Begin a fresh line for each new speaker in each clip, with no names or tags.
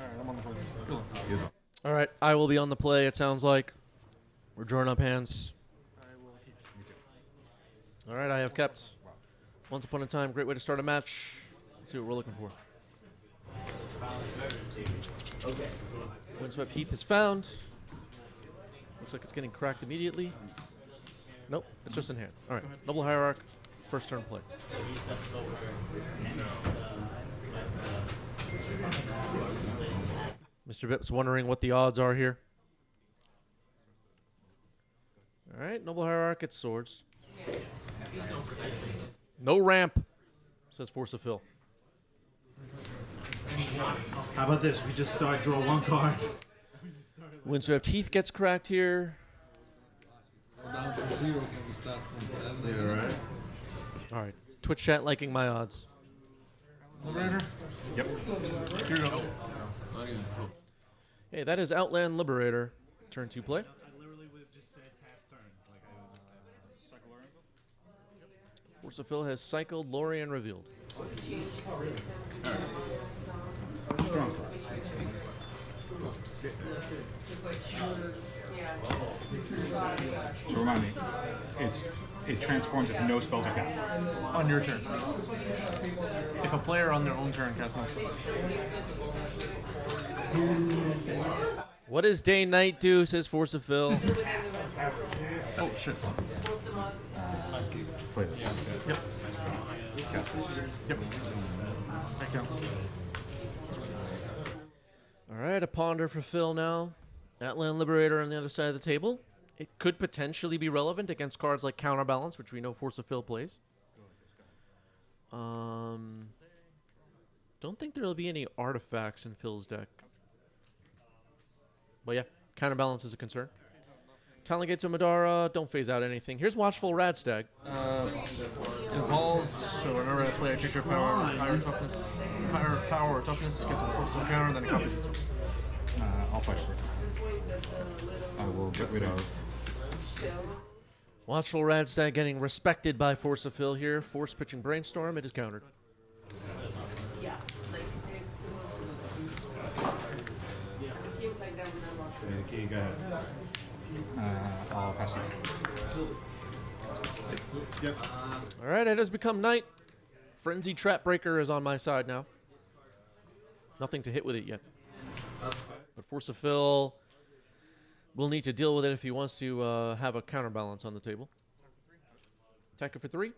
Alright, I'm on the play. Cool.
All right, I will be on the play, it sounds like. We're drawing up hands. All right, I have kept. Once upon a time, great way to start a match. Let's see what we're looking for. Windswept Heath is found. Looks like it's getting cracked immediately. Nope, it's just in hand. All right, Noble Hierarch, first turn play. Mr. Bips wondering what the odds are here. All right, Noble Hierarch gets swords. No ramp, says Force of Phil.
How about this? We just start, draw one card.
Windswept Heath gets cracked here.
Down to 0, can we start from 7?
Yeah, right.
All right, Twitch chat liking my odds.
Liberator? Yep. Here you go.
Hey, that is Outland Liberator. Turn 2 play.
I literally would have just said pass turn. Like I always pass turn.
Force of Phil has cycled Lorien revealed.
Strong
So remind me, it transforms if no spells are cast. On your turn. If a player on their own turn casts no spells.
What does day night do, says Force of Phil.
Oh shit. Play this. Yep. Cast this. Yep. That counts.
All right, a ponder for Phil now. Outland Liberator on the other side of the table. It could potentially be relevant against cards like Counterbalance, which we know Force of Phil plays. Don't think there'll be any artifacts in Phil's deck. But yeah, Counterbalance is a concern. Talon Gates of Madara, don't phase out anything. Here's Watchful Radstag.
Involves, so whenever I play a creature power, higher power or toughness, gets a focus on counter, then it copies itself. I'll fight for it. I will get rid of.
Watchful Radstag getting respected by Force of Phil here. Force pitching Brainstorm, it is countered.
Yeah, like it seems like that would unlock.
Okay, go ahead.
I'll pass you.
Yep.
All right, it has become night. Frenzy Trap Breaker is on my side now. Nothing to hit with it yet. But Force of Phil will need to deal with it if he wants to have a counterbalance on the table. Attacker for 3.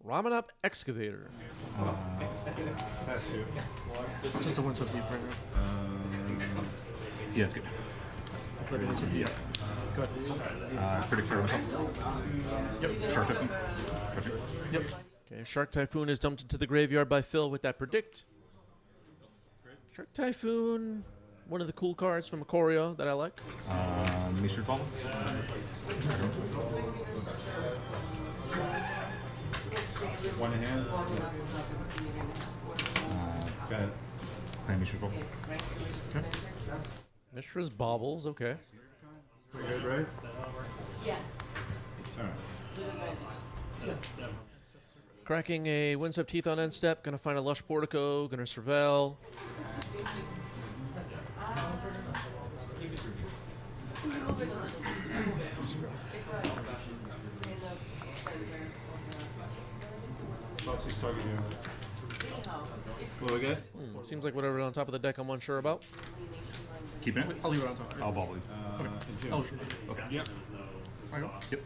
Ramanop Excavator.
Pass you.
Just a one sub deep right now. Yeah, it's good. I'll play the one sub deep. Go ahead. Predict Shark Yep. Shark Typhoon. Yep.
Okay, Shark Typhoon is dumped into the graveyard by Phil with that predict. Shark Typhoon, one of the cool cards from Ikoria that I like.
Mystery Ball.
One in hand. Go ahead.
Play Mystery Ball. Okay.
Mishra's Baubles, okay.
Pretty good, right?
Yes.
All right.
Cracking a Windswept Heath on end step. Gonna find a Lush Portico. Gonna surveil.
Bossy's targeting you. What again?
Seems like whatever's on top of the deck I'm unsure about.
Keeping it? I'll leave it on top. I'll bubble it.
Okay.
Oh, sure. Okay. Yep. Yep.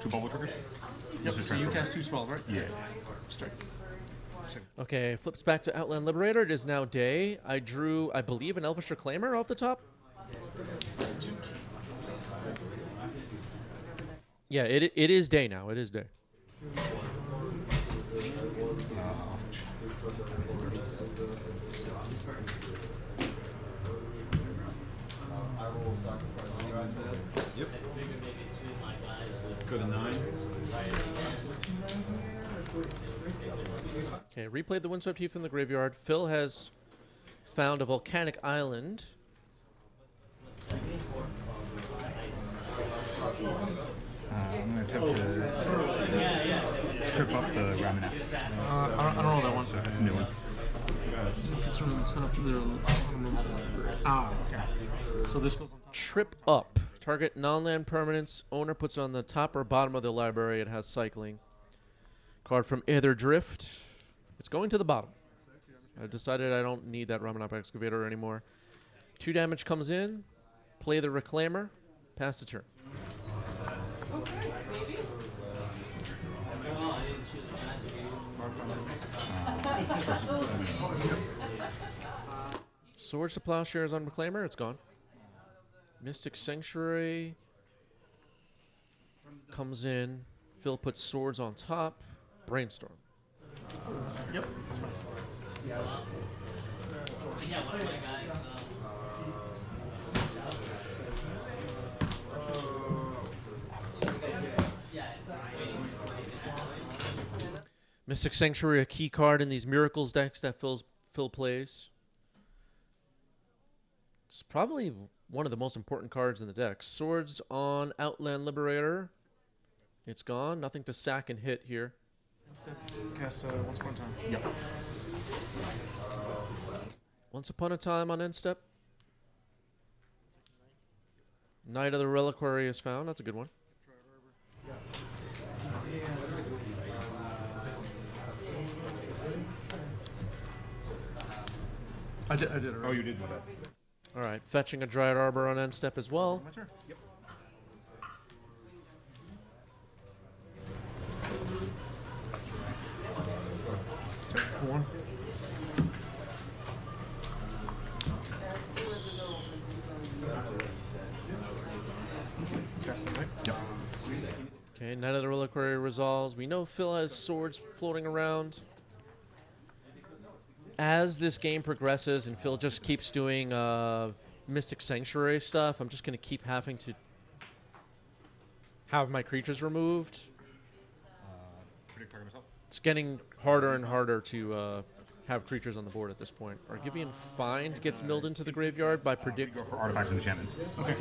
2 bubble triggers. Yep. So you cast 2 spells, right? Yeah. Strike.
Okay, flips back to Outland Liberator. It is now day. I drew, I believe, an Elvish Reclaimer off the top. Yeah, it is day now. It is day.
Yep. Go to 9.
Okay, replayed the Windswept Heath from the graveyard. Phil has found a volcanic island.
I'm going to attempt to
trip up the Ramanap.
I don't know that one.
That's a new one.
It's really set up to their okay. So this goes on top.
Trip up. Target non-land permanents. Owner puts on the top or bottom of the library. It has cycling. Card from Aether Drift. It's going to the bottom. I've decided I don't need that Ramanap Excavator anymore. 2 damage comes in. Play the Reclaimer. Pass the turn. Swords to Plowshares on Reclaimer. It's gone. Mystic Sanctuary comes in. Phil puts swords on top. Brainstorm.
Yep, that's fine.
Mystic Sanctuary, a key card in these Miracles decks that Phil plays. It's probably one of the most important cards in the deck. Swords on Outland Liberator. It's gone. Nothing to sack and hit here.
Instead, cast once upon a time.
Yep.
Once upon a time on end step. Knight of the Reliquary is found. That's a good one.
I did it.
Oh, you did know that.
All right. Fetching a Dryad Arbor on end step as well.
My turn. Yep. Take 4. Cast the knight.
Yep.
Okay, Knight of the Reliquary resolves. We know Phil has swords floating around. As this game progresses and Phil just keeps doing Mystic Sanctuary stuff, I'm just going to keep having to have my creatures removed.
Predict target myself.
It's getting harder and harder to have creatures on the board at this point. Argivian Find gets milled into the graveyard by
We
Predict.
go for artifacts and enchantments.
Okay.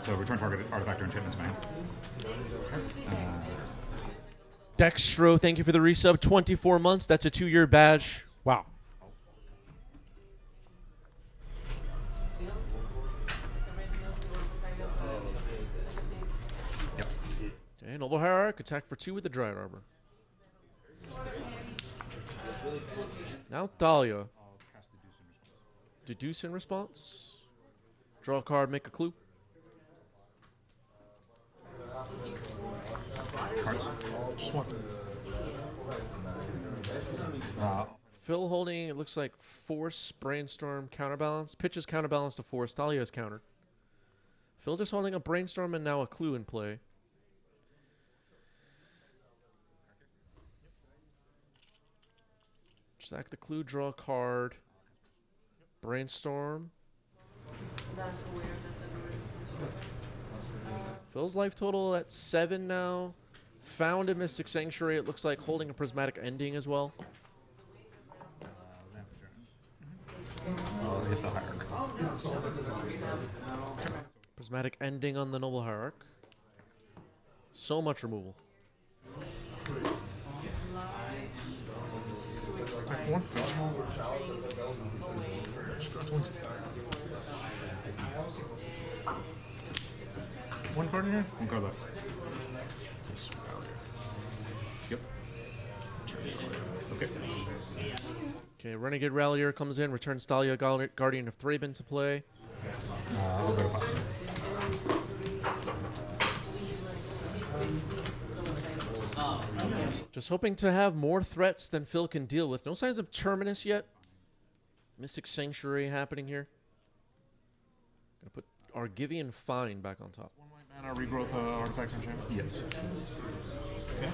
So return target artifact or enchantment to my hand.
Dextro, thank you for the resub. 24 months. That's a 2-year badge. Wow.
Yep.
Okay, Noble Hierarch, attack for 2 with the Dryad Arbor. Now Dahlia.
I'll cast Deduce in response.
Deduce in response. Draw a card, make a clue.
Cards.
Just one.
Phil holding, it looks like Force, Brainstorm, Counterbalance. Pitches Counterbalance to Force. Dahlia is countered. Phil just holding a Brainstorm and now a clue in play. Sack the clue, draw a card. Brainstorm. Phil's life total at 7 now. Found a Mystic Sanctuary. It looks like holding a Prismatic Ending as well.
I'll hit the hierarch.
Prismatic Ending on the Noble Hierarch. So much removal.
Take 4. One card in here?
One card left.
Yes.
Yep. Okay.
Okay, Renegade Rallier comes in, returns Dahlia Guardian of Thraben to play.
I'll go to 5.
Just hoping to have more threats than Phil can deal with. No signs of Terminus yet. Mystic Sanctuary happening here. Gonna put Argivian Find back on top.
1 white mana, regrowth artifact enchantment.
Yes.
Okay.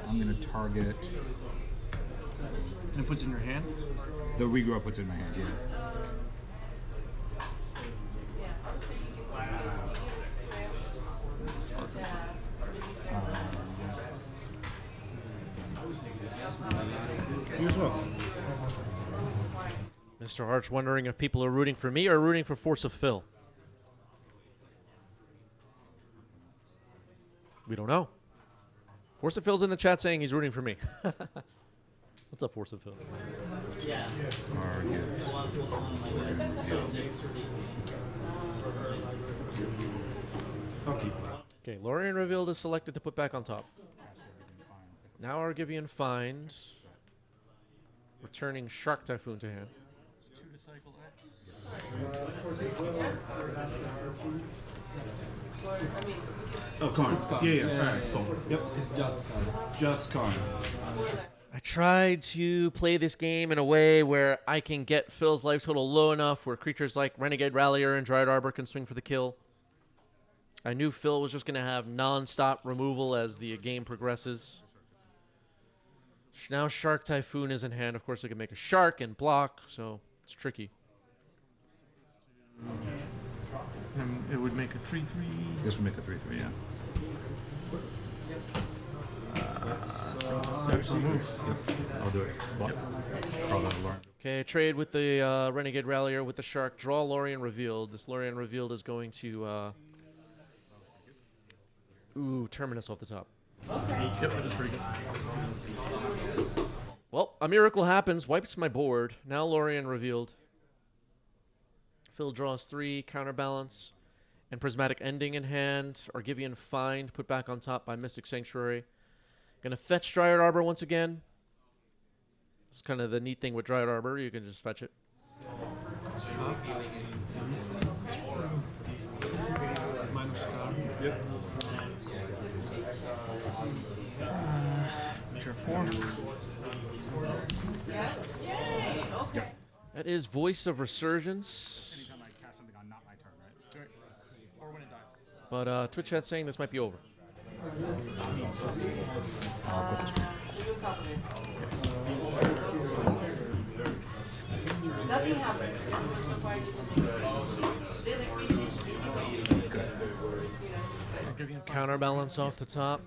I'm going to target
And it puts it in your hand.
the regrow puts it in my hand. Yeah.
You as well.
Mr. Arch wondering if people are rooting for me or rooting for Force of Phil. We don't know. Force of Phil's in the chat saying he's rooting for me. What's up, Force of Phil?
Okay.
Okay, Lorien revealed is selected to put back on top. Now Argivian Find. Returning Shark Typhoon to hand.
2 to cycle X.
Oh, Karn. Yeah. All right, cool. Yep.
It's just Karn.
Just Karn.
I tried to play this game in a way where I can get Phil's life total low enough where creatures like Renegade Rallier and Dryad Arbor can swing for the kill. I knew Phil was just going to have non-stop removal as the game progresses. Now Shark Typhoon is in hand. Of course, I can make a shark and block, so it's tricky.
And it would make a 3/3.
This would make a 3/3, yeah.
That's my move.
Yep. I'll do it. Well, Call that Lauren.
Okay, trade with the Renegade Rallier with the shark. Draw Lorien Revealed. This Lorien Revealed is going to... Terminus off the top.
Yep, that is pretty good.
Well, a miracle happens. Wipes my board. Now Lorien Revealed. Phil draws 3, counterbalance, and Prismatic Ending in hand. Argivian Find, put back on top by Mystic Sanctuary. Gonna fetch Dryad Arbor once again. It's kind of the neat thing with Dryad Arbor. You can just fetch it.
Yep.
Draw 4.
That is Voice of Resurgence.
Anytime I cast something on not my turn, right?
Or when it dies.
But Twitch chat's saying this might be over.
I'll put this one.
Nothing happens. So far, you can make it.
Counterbalance off the top.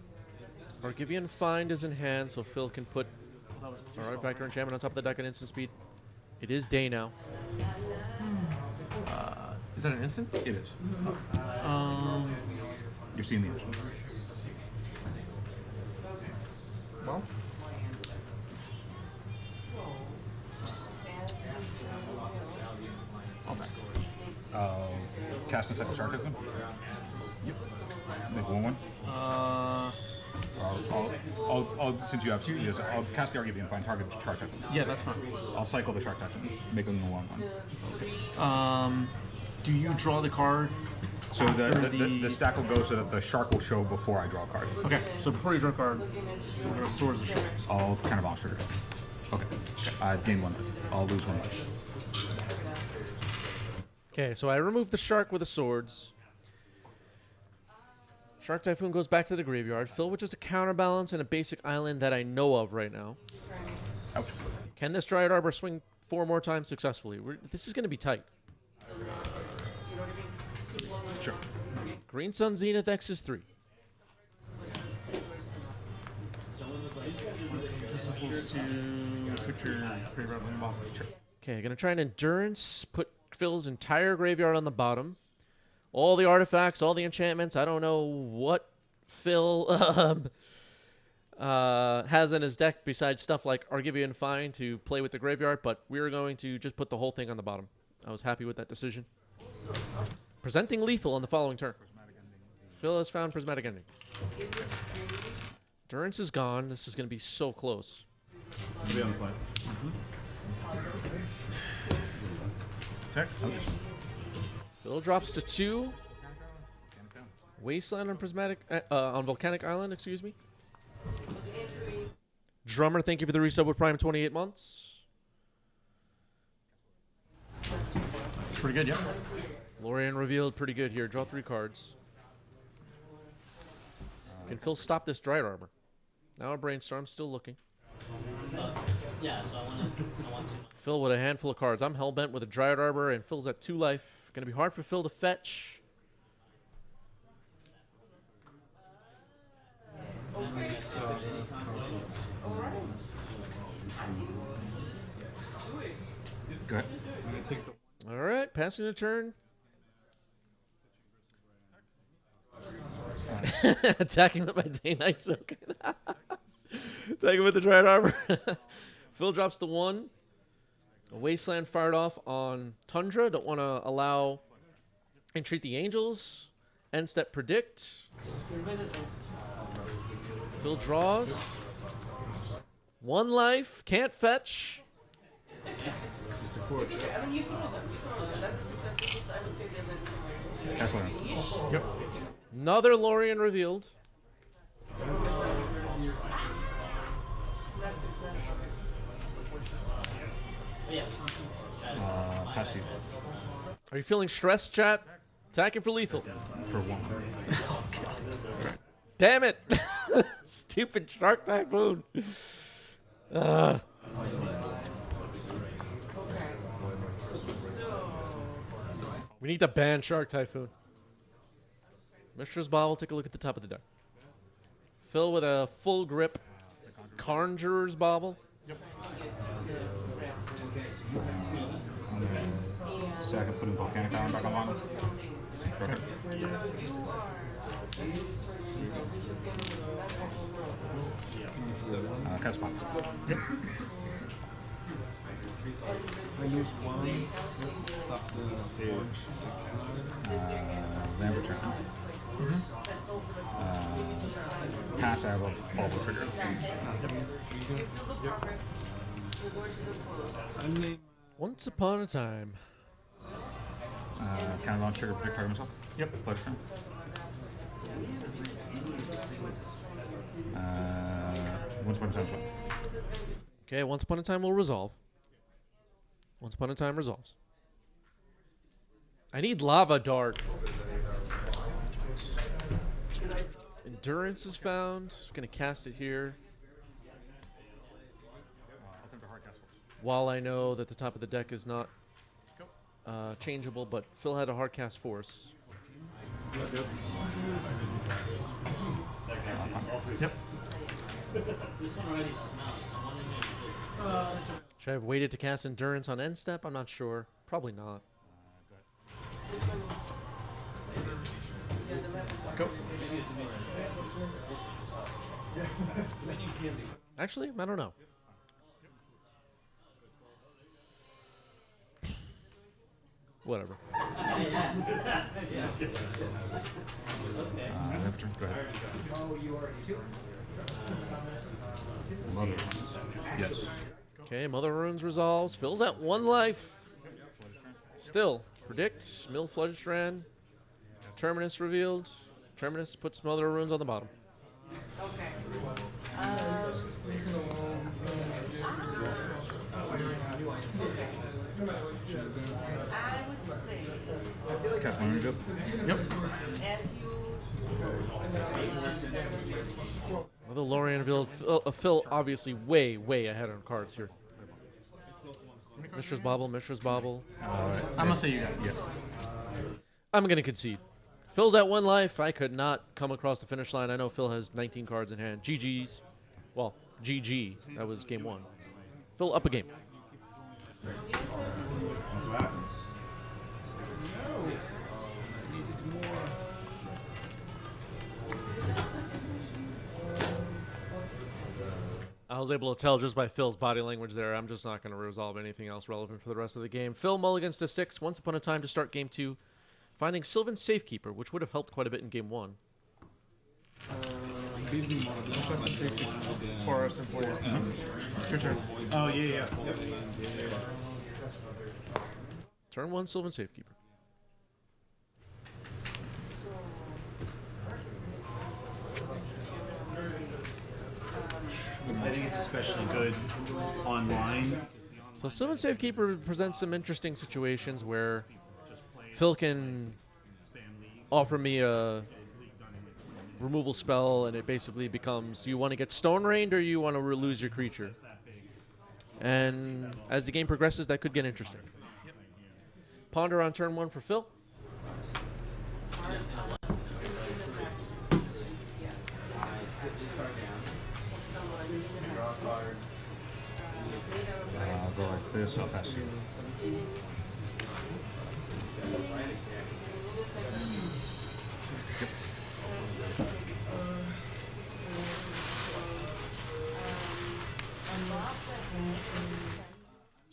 Argivian Find is in hand, so Phil can put Artifact or Enchantment on top of the deck at instant speed. It is day now.
Is that an instant?
It is. You're seeing the engine.
Well, I'll attack.
Cast and set the Shark Token?
Yep.
Make 1/1. I'll since you have yes, I'll cast the Argivian Find, target Shark Token.
Yeah, that's fine.
I'll cycle the Shark Token, make them a 1/1.
Do you draw the card?
So the stack will go so that the shark will show before I draw a card.
Okay, so before you draw a card, we're going to Swords of Shark.
I'll counterbalance trigger. Okay. I've gained 1 life. I'll lose 1 life.
Okay, so I remove the shark with the swords. Shark Typhoon goes back to the graveyard. Phil with just a counterbalance and a basic island that I know of right now.
Ouch.
Can this Dryad Arbor swing 4 more times successfully? This is going to be tight.
Sure.
Green Sun Zenith X is 3.
Just supposed to put your graveyard on the bottom. Sure.
Okay, going to try an Endurance. Put Phil's entire graveyard on the bottom. All the artifacts, all the enchantments. I don't know what Phil has in his deck besides stuff like Argivian Find to play with the graveyard, but we're going to just put the whole thing on the bottom. I was happy with that decision. Presenting lethal on the following turn. Phil has found Prismatic Ending. Endurance is gone. This is going to be so close.
I'll be on the play.
Attack. Ouch.
Phil drops to 2. Wasteland on Prismatic on Volcanic Island, excuse me. Drummer, thank you for the resub with Prime 28 months.
It's pretty good, yeah.
Lorien Revealed, pretty good here. Draw 3 cards. Can Phil stop this Dryad Arbor? Now a Brainstorm, still looking.
Yeah, so I want to.
Phil with a handful of cards. I'm hellbent with a Dryad Arbor, and Phil's at 2 life. Gonna be hard for Phil to fetch.
Go ahead.
All right, passing the turn. Attacking with my day-night token. Attacking with the Dread Arbor. Phil drops to 1. A Wasteland fired off on Tundra. Don't want to allow Entreat the Angels. End step Predict. Phil draws. 1 life. Can't fetch.
Just a court.
I mean, you throw them. That's a successful. I would say they're
Cast Lorien. Yep.
Another Lorien revealed.
Passive.
Are you feeling stressed, chat? Attacking for lethal.
For 1.
Damn it! Stupid Shark Typhoon. We need to ban Shark Typhoon. Mishra's Bauble, take a look at the top of the deck. Phil with a full grip. Conjurer's Bauble.
So I can put in Volcanic Island back online. Perfect. Cast spot. Yep.
I use 1. Tap the forge.
Land return. Pass, I have a bubble trigger.
Once upon a time.
Can I launch trigger protect target myself? Yep. Flush turn. Once upon a time.
Okay, once upon a time will resolve. Once upon a time resolves. I need Lava Dart. Endurance is found. Gonna cast it here. While I know that the top of the deck is not changeable, but Phil had a hard cast Force.
Yep.
Should I have waited to cast Endurance on end step? I'm not sure. Probably not.
Go.
Actually, I don't know. Whatever.
Left turn. Go ahead. Mother. Yes.
Okay, Mother Runes resolves. Phil's at 1 life. Still. Predict. Mill Floodstrand. Terminus revealed. Terminus puts Mother Runes on the bottom.
Okay. I would say,
Cast one reveal. Yep.
as you
Mother Lorien revealed. Phil obviously way ahead on cards here. Mishra's Bauble.
I'm gonna say you got it. Yeah.
I'm going to concede. Phil's at 1 life. I could not come across the finish line. I know Phil has 19 cards in hand. GG's. Well, GG. That was game 1. Phil up a game.
That's what happens.
I was able to tell just by Phil's body language there. I'm just not going to resolve anything else relevant for the rest of the game. Phil mulligans to 6. Once upon a time to start game 2. Finding Sylvan Safekeeper, which would have helped quite a bit in game 1.
Forest and play. Your turn.
Oh, yeah.
Turn 1, Sylvan Safekeeper.
I think it's especially good online.
So Sylvan Safekeeper presents some interesting situations where Phil can offer me a removal spell, and it basically becomes, do you want to get Stone Rained or you want to lose your creature? And as the game progresses, that could get interesting. Ponder on turn 1 for Phil.
I'll go like this. I'll pass you.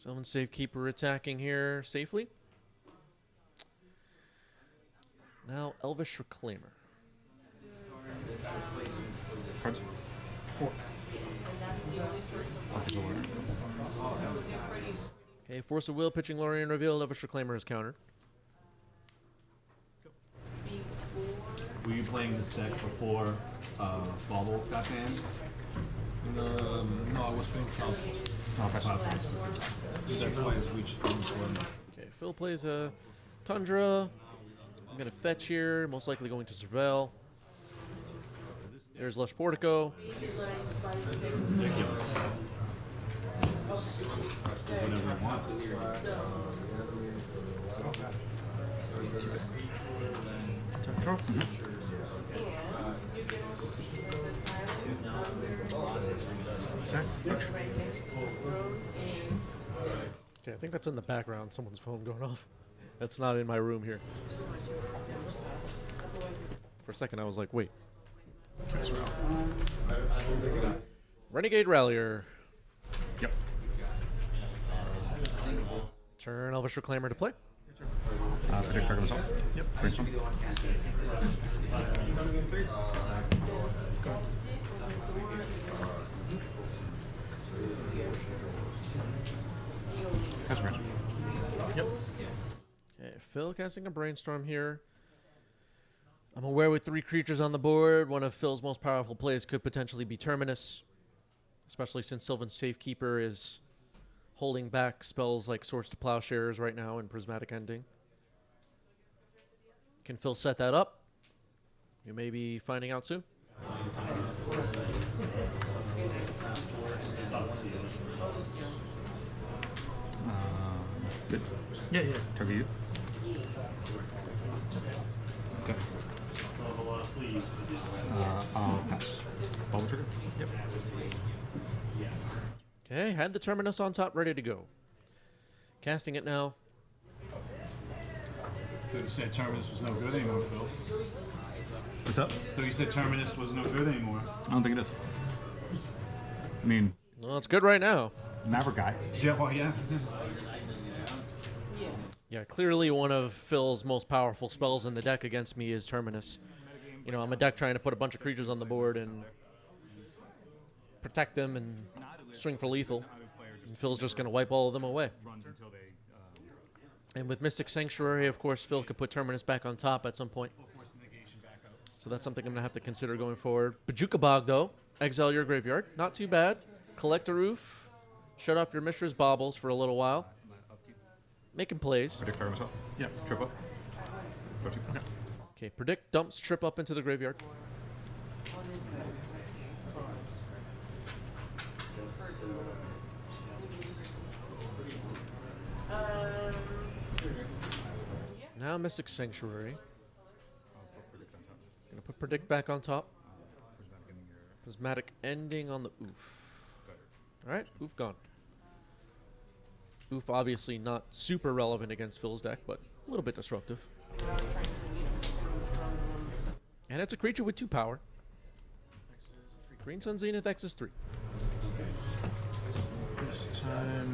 Sylvan Safekeeper attacking here safely. Now Elvish Reclaimer.
Cards. 4. I'll take a Lorien.
Okay, Force of Will, pitching Lorien revealed. Elvish Reclaimer is countered.
Were you playing this deck before Bauble got banned?
No, I was playing Cloudforce.
I'll pass it.
That's why it's reached one.
Okay, Phil plays a Tundra. I'm going to fetch here, most likely going to Surveil. There's Lush Portico.
Ridiculous. Whatever you want.
Attack draw. Attack.
Okay, I think that's in the background, someone's phone going off. That's not in my room here. For a second, I was like, wait.
Cast Rally.
Renegade Rallier.
Yep.
Turn Elvish Reclaimer to play.
Predict target myself. Yep. Brainstorm. Cast Brainstorm. Yep.
Okay, Phil casting a Brainstorm here. I'm aware with 3 creatures on the board, one of Phil's most powerful plays could potentially be Terminus, especially since Sylvan Safekeeper is holding back spells like Swords to Plowshares right now and Prismatic Ending. Can Phil set that up? You may be finding out soon.
Good. Yeah. Target you. Okay. I'll pass. Bubble trigger. Yep.
Okay, had the Terminus on top ready to go. Casting it now.
Thought you said Terminus was no good anymore, Phil.
What's up?
Thought you said Terminus was no good anymore.
I don't think it is. I mean,
Well, it's good right now.
Maverick guy.
Yeah, well, yeah.
Yeah, clearly one of Phil's most powerful spells in the deck against me is Terminus. You know, I'm a deck trying to put a bunch of creatures on the board and protect them and swing for lethal. And Phil's just going to wipe all of them away. And with Mystic Sanctuary, of course, Phil could put Terminus back on top at some point. So that's something I'm going to have to consider going forward. Bajuka Bog, though. Exile your graveyard. Not too bad. Collect a roof. Shut off your Mishra's Baubles for a little while. Making plays.
Predict target myself. Yeah. Trip up. Go to. Okay.
Okay, predict dumps trip up into the graveyard. Now Mystic Sanctuary. Gonna put predict back on top. Prismatic Ending on the oof. Alright, oof gone. Oof obviously not super relevant against Phil's deck, but a little bit disruptive. And it's a creature with 2 power. Green Sun Zenith X is 3.
This time.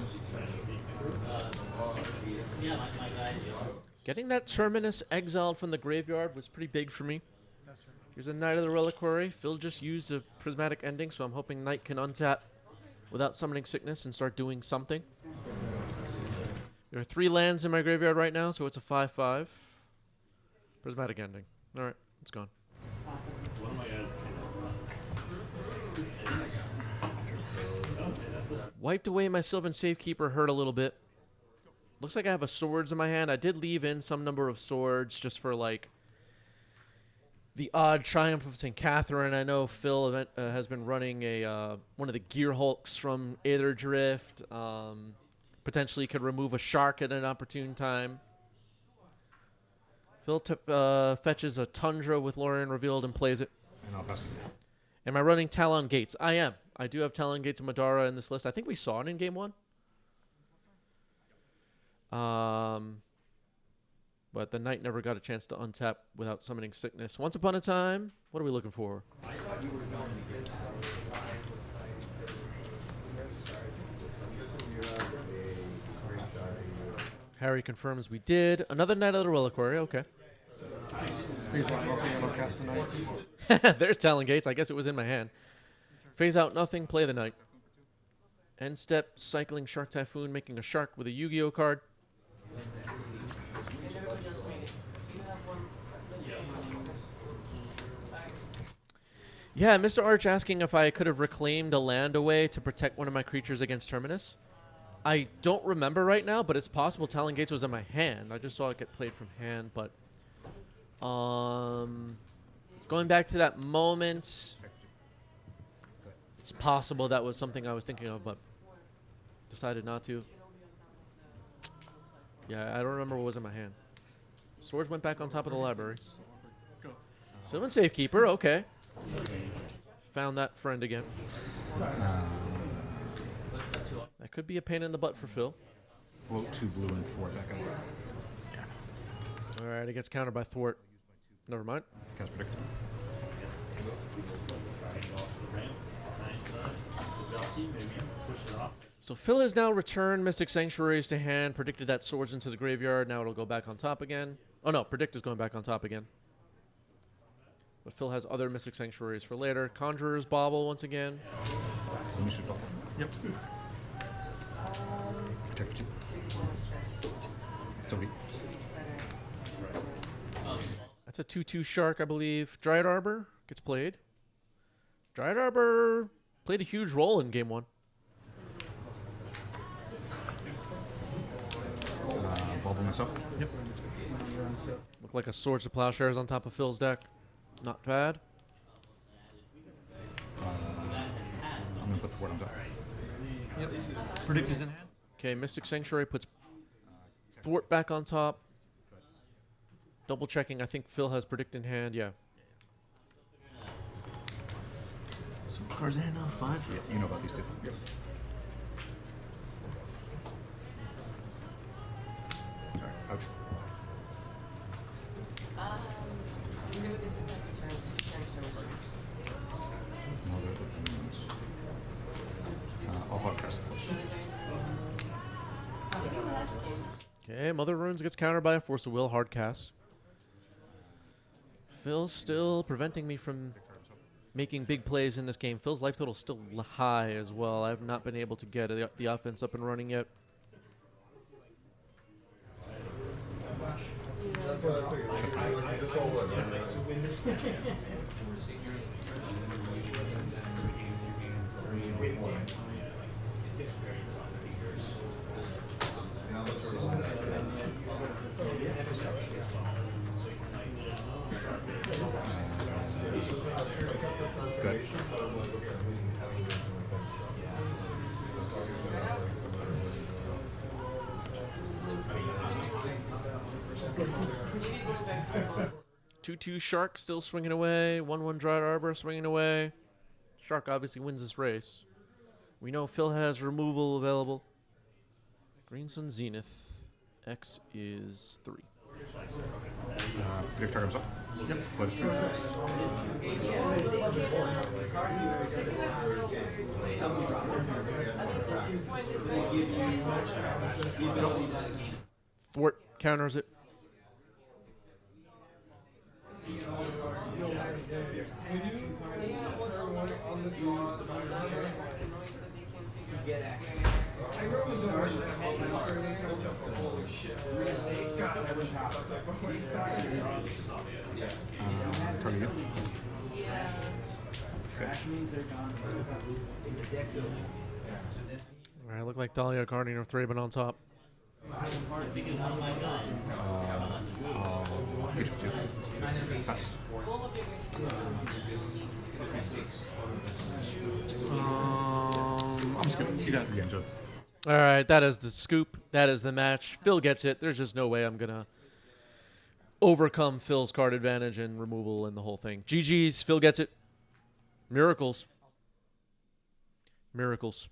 Getting that Terminus exiled from the graveyard was pretty big for me. Here's a Knight of the Reliquary. Phil just used a Prismatic Ending, so I'm hoping Knight can untap without summoning Sickness and start doing something. There are 3 lands in my graveyard right now, so it's a 5/5. Prismatic Ending. Alright, it's gone. Wiped away my Sylvan Safekeeper, hurt a little bit. Looks like I have a Swords in my hand. I did leave in some number of Swords just for, like, the odd Triumph of St. Catherine. I know Phil has been running a one of the Gear Hulks from Aether Drift. Potentially could remove a Shark at an opportune time. Phil fetches a Tundra with Lorien revealed and plays it.
And I'll pass it.
Am I running Talon Gates? I am. I do have Talon Gates and Madara in this list. I think we saw it in game 1. But the Knight never got a chance to untap without summoning Sickness. Once upon a time, what are we looking for? Harry confirms we did. Another Night of the Reliquary. Okay.
Phase out nothing, I don't cast tonight.
There's Talon Gates. I guess it was in my hand. Phase out nothing, play the knight. End step, cycling Shark Typhoon, making a shark with a Yu-Gi-Oh card. Yeah, Mr. Arch asking if I could have reclaimed a land away to protect one of my creatures against Terminus. I don't remember right now, but it's possible Talon Gates was in my hand. I just saw it get played from hand, but... going back to that moment... It's possible that was something I was thinking of, but decided not to. Yeah, I don't remember what was in my hand. Swords went back on top of the library. Sylvan Safekeeper, okay. Found that friend again. That could be a pain in the butt for Phil.
Float 2 blue and 4 that guy.
All right, it gets countered by Thwart. Never mind.
Cast predict.
So Phil has now returned Mystic Sanctuaries to hand, predicted that swords into the graveyard. Now it'll go back on top again. Oh no, predict is going back on top again. But Phil has other Mystic Sanctuaries for later. Conjurer's Bauble once again.
Let me shoot bubble.
Yep.
Protect for 2. Still beat.
That's a 2/2 shark, I believe. Dryad Arbor gets played. Dryad Arbor played a huge role in game 1.
Bubble myself.
Yep.
Looked like a Swords to Plowshares on top of Phil's deck. Not bad.
I'm going to put the word on top.
Yep. Predict is in hand.
Okay, Mystic Sanctuary puts Thwart back on top. Double checking. I think Phil has predict in hand. Yeah.
So cards in hand now, 5.
Yeah, you know about these two. Yep. Sorry, ouch. I'll hard cast it first.
Okay, Mother Runes gets countered by a Force of Will hard cast. Phil's still preventing me from making big plays in this game. Phil's life total is still high as well. I have not been able to get the offense up and running yet.
Good.
Two Shark still swinging away. 1/1 Dryad Arbor swinging away. Shark obviously wins this race. We know Phil has removal available. Green Sun Zenith. X is 3.
Predict target himself. Yep. Push.
Thwart counters it.
Target again.
All right, look like Dahlia Guardian of Thraben on top.
H for 2. Pass.
I'm just kidding. You got it.
Yeah, enjoy.
All right, that is the scoop. That is the match. Phil gets it. There's just no way I'm going to overcome Phil's card advantage and removal and the whole thing. GG's. Phil gets it. Miracles. Miracles.